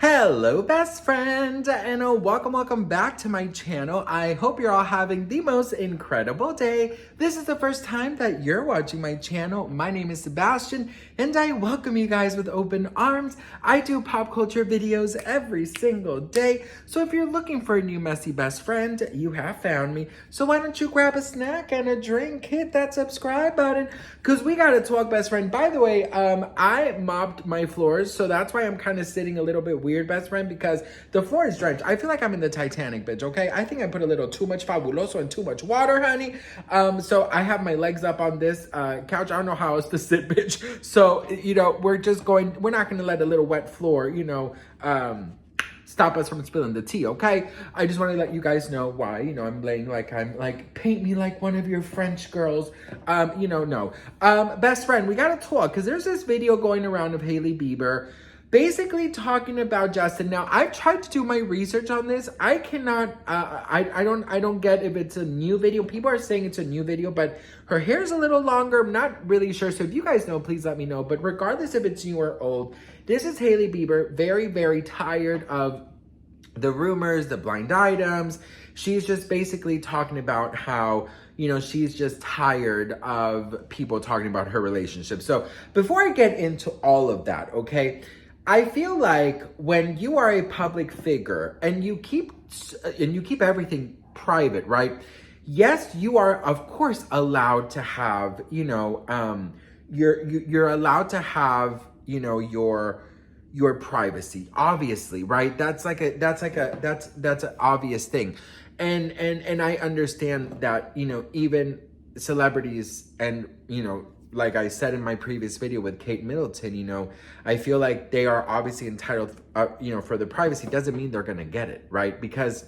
Hello best friend, and welcome back to my channel. I hope you're all having the most incredible day. This is the first time that you're watching my channel. My name is Sebastian and I welcome you guys with open arms. I do pop culture videos every single day, so if you're looking for a new messy best friend, you have found me. So why don't you grab a snack and a drink, hit that subscribe button, because we gotta talk best friend. By the way, I mopped my floors, so that's why I'm kind of sitting a little bit weird, best friend, because the floor is drenched. I feel like I'm in the Titanic, bitch, okay? I think I put a little too much fabuloso and too much water, honey. So I have my legs up on this couch. I don't know how else to sit, bitch. So, we're not gonna let a little wet floor, stop us from spilling the tea, okay? I just want to let you guys know why, I'm laying like paint me like one of your French girls. No. Best friend, we gotta talk, because there's this video going around of Hailey Bieber basically talking about Justin. Now, I've tried to do my research on this. I cannot, I don't get if it's a new video. People are saying it's a new video, but her hair's a little longer. I'm not really sure. So if you guys know, please let me know. But regardless if it's new or old, this is Hailey Bieber, very, very tired of the rumors, the blind items. She's just basically talking about how, she's just tired of people talking about her relationship. So before I get into all of that, okay, I feel like when you are a public figure and you keep everything private, right? Yes, you are of course allowed to have, you're allowed to have, your privacy, obviously, right? That's an obvious thing. And I understand that, even celebrities and, like I said in my previous video with Kate Middleton, I feel like they are obviously entitled, for the privacy. Doesn't mean they're going to get it, right? Because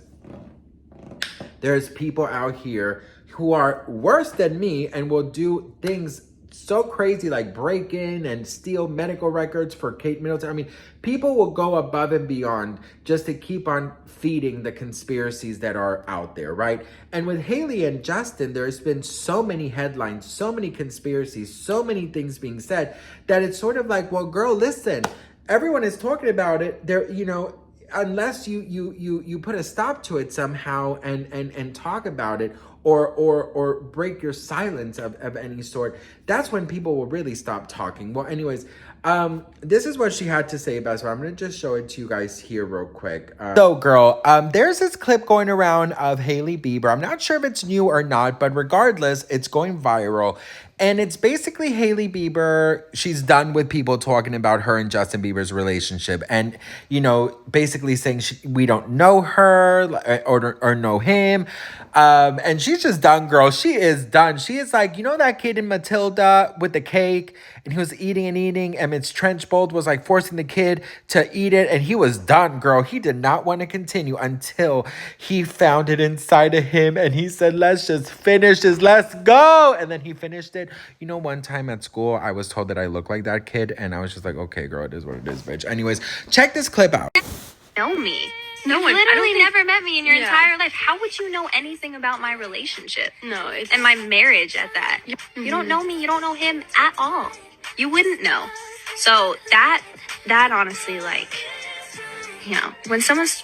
there's people out here who are worse than me and will do things so crazy like break in and steal medical records for Kate Middleton. I mean, people will go above and beyond just to keep on feeding the conspiracies that are out there, right? And with Hailey and Justin, there's been so many headlines, so many conspiracies, so many things being said that it's sort of like, well, girl, listen, everyone is talking about it. There, unless you put a stop to it somehow and talk about it or break your silence of any sort, that's when people will really stop talking. Well, anyways, this is what she had to say about it. So I'm going to just show it to you guys here real quick. So girl, there's this clip going around of Hailey Bieber. I'm not sure if it's new or not, but regardless, it's going viral. And it's basically Hailey Bieber. She's done with people talking about her and Justin Bieber's relationship. And, basically saying we don't know her or know him. And she's just done, girl. She is done. She is like, that kid in Matilda with the cake, and he was eating and eating, and Miss Trenchbolt was like forcing the kid to eat it, and he was done, girl. He did not want to continue until he found it inside of him, and he said, let's just finish this, let's go. And then he finished it. One time at school, I was told that I look like that kid, and I was just like, okay, girl, it is what it is, bitch. Anyways, check this clip out. Know me. No one. Literally never met me in your entire life. How would you know anything about my relationship? No, and my marriage at that. Mm-hmm. You don't know me. You don't know him at all. You wouldn't know. So that honestly, when someone's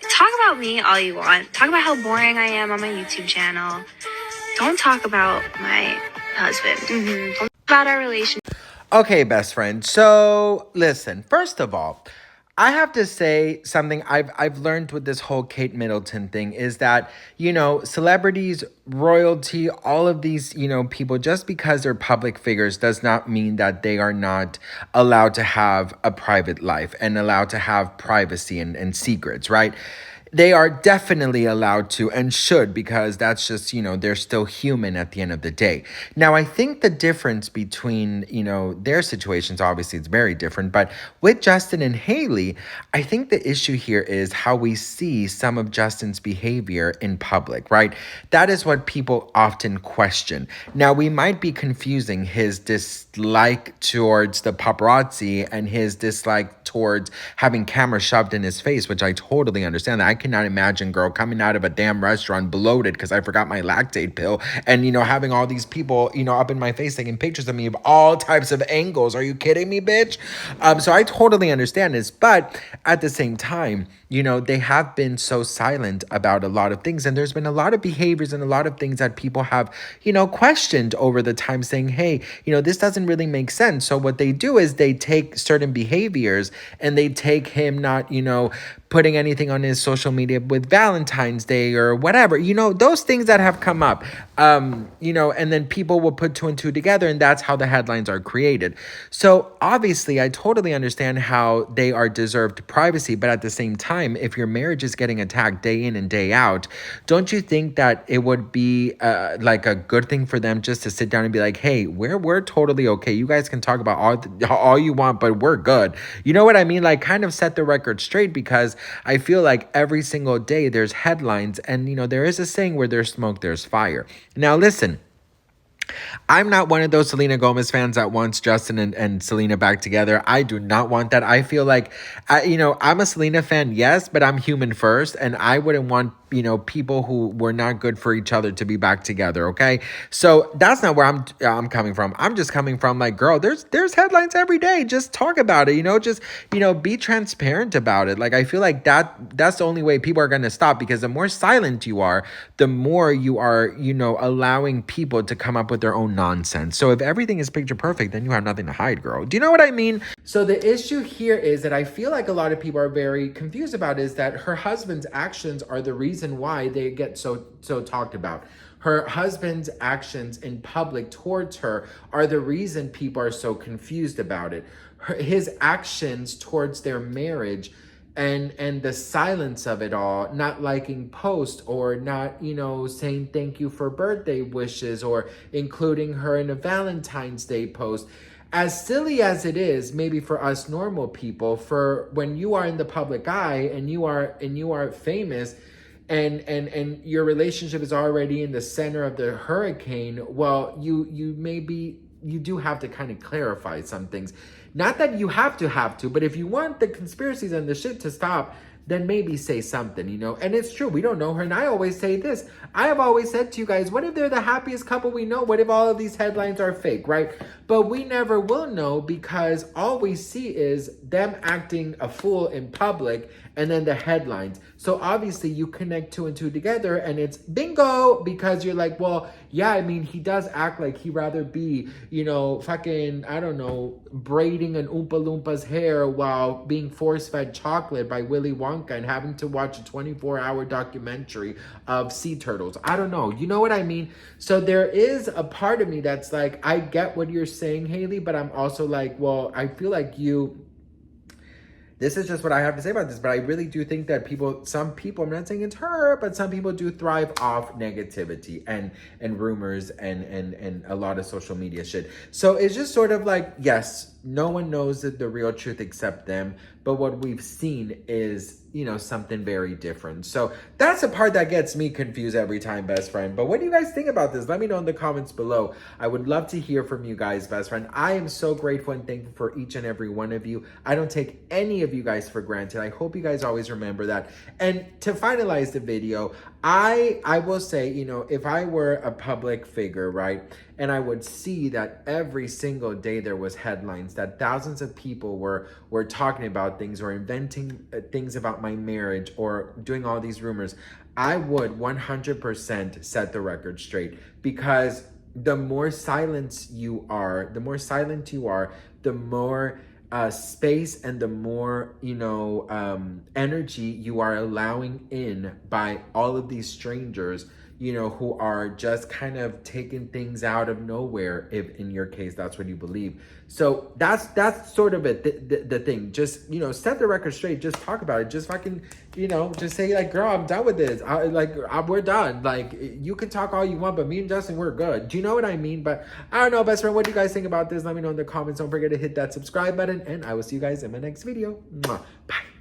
talk about me all you want. Talk about how boring I am on my YouTube channel. Don't talk about my husband. Mm-hmm. Don't talk about our relationship. Okay, best friend. So listen, first of all, I have to say something I've learned with this whole Kate Middleton thing is that, celebrities, royalty, all of these, people, just because they're public figures does not mean that they are not allowed to have a private life and allowed to have privacy and secrets, right? They are definitely allowed to and should, because that's just, they're still human at the end of the day. Now, I think the difference between, their situations, obviously it's very different, but with Justin and Hailey, I think the issue here is how we see some of Justin's behavior in public, right? That is what people often question. Now, we might be confusing his dislike towards the paparazzi and his dislike towards having cameras shoved in his face, which I totally understand that. cannot imagine, girl, coming out of a damn restaurant bloated because I forgot my lactate pill and, having all these people, up in my face taking pictures of me of all types of angles. Are you kidding me, bitch? So I totally understand this, but at the same time, they have been so silent about a lot of things. And there's been a lot of behaviors and a lot of things that people have, questioned over the time, saying, hey, this doesn't really make sense. So what they do is they take certain behaviors and they take him not, putting anything on his social media with Valentine's Day or whatever, those things that have come up, and then people will put two and two together, and that's how the headlines are created. So obviously, I totally understand how they are deserved privacy, but at the same time, if your marriage is getting attacked day in and day out, don't you think that it would be like a good thing for them just to sit down and be like, hey, we're totally okay. You guys can talk about all you want, but we're good. You know what I mean? Like, kind of set the record straight, because I feel like every single day there's headlines, and there is a saying, where there's smoke, there's fire. Now listen, I'm not one of those Selena Gomez fans that wants Justin and Selena back together. I do not want that. I feel like, I'm a Selena fan, yes, but I'm human first, and I wouldn't want, people who were not good for each other to be back together, okay? So that's not where I'm coming from. I'm just coming from like, girl, there's headlines every day. Just talk about it, just, be transparent about it. Like, I feel like that's the only way people are going to stop, because the more silent you are, the more you are, allowing people to come up with their own nonsense. So if everything is picture perfect, then you have nothing to hide, girl. Do you know what I mean? So the issue here is that I feel like a lot of people are very confused about is that her husband's actions are the reason why they get so talked about. Her husband's actions in public towards her are the reason people are so confused about it. His actions towards their marriage and the silence of it all, not liking posts or not, saying thank you for birthday wishes or including her in a Valentine's Day post. As silly as it is, maybe for us normal people, for when you are in the public eye and you are famous, and your relationship is already in the center of the hurricane, well, you do have to kind of clarify some things. Not that you have to, but if you want the conspiracies and the shit to stop, then maybe say something, And it's true, we don't know her. And I always say this. I have always said to you guys, what if they're the happiest couple we know? What if all of these headlines are fake, right? But we never will know, because all we see is them acting a fool in public and then the headlines. So obviously you connect two and two together and it's bingo, because you're like, well, yeah, I mean, he does act like he'd rather be, fucking, I don't know, braiding an Oompa Loompa's hair while being force-fed chocolate by Willy Wonka and having to watch a 24-hour documentary of sea turtles. I don't know. You know what I mean? So there is a part of me that's like, I get what you're saying, Hailey, but I'm also like, well, I feel like this is just what I have to say about this, but I really do think that some people, I'm not saying it's her, but some people do thrive off negativity and rumors and a lot of social media shit. So it's just sort of like, yes, no one knows the real truth except them, but what we've seen is, something very different. So that's the part that gets me confused every time, best friend. But what do you guys think about this? Let me know in the comments below. I would love to hear from you guys, best friend. I am so grateful and thankful for each and every one of you. I don't take any of you guys for granted. I hope you guys always remember that. And to finalize the video, I will say, if I were a public figure, right, and I would see that every single day there was headlines that thousands of people were talking about things or inventing things about my marriage or doing all these rumors, I would 100% set the record straight, because the more silent you are, the more space and the more, energy you are allowing in by all of these strangers, who are just kind of taking things out of nowhere, if in your case, that's what you believe. So that's sort of it, the thing. Just, set the record straight. Just talk about it. Just fucking, just say like, girl, I'm done with this. We're done. Like, you can talk all you want, but me and Justin, we're good. Do you know what I mean? But I don't know, best friend, what do you guys think about this? Let me know in the comments. Don't forget to hit that subscribe button, and I will see you guys in my next video. Mwah. Bye.